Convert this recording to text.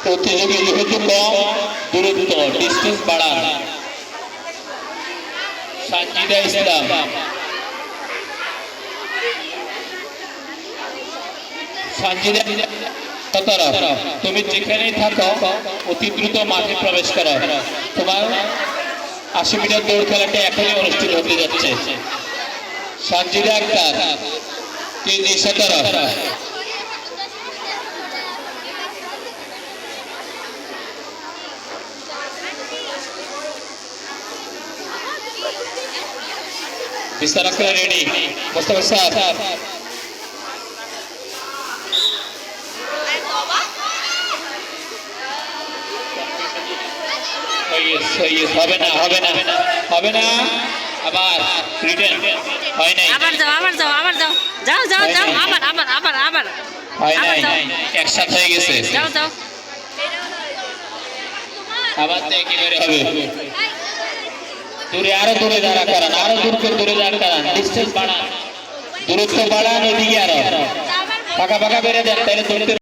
প্রতিযোগী যেহেতু কম, দূরত্ব ডিস্টেন্স বাড়ান। সানজিদা ইসলাম, সানজিদা তুমি যেখানেই থাকো অতি দ্রুত মাঠে প্রবেশ করো। তোমার 80 মিটার দৌড় খেলাটি এখনই অনুষ্ঠিত হতে যাচ্ছে। সানজিদা আক্তার, কেজি 17। বিস্তার করে রেডি মোস্তফা স্যার। হবে না হবে না হবে না, আবার রিটার্ন হয় নাই, আবার যাও আবার যাও আবার যাও, যাও যাও যাও, আবার আবার আবার আবার হয় নাই, একসাথে হয়ে গেছে। যাও যাও, আবার দেখি বের হবে। দূরে আরো দূরে দাঁড়া করান, আরো দূরে দাঁড়া করান, ডিস্টেন্স বাড়ান, দূরত্ব বাড়ান, ওদিকে আরো ফাঁকা ফাঁকা বেড়ে যান, তাহলে দৌড়তে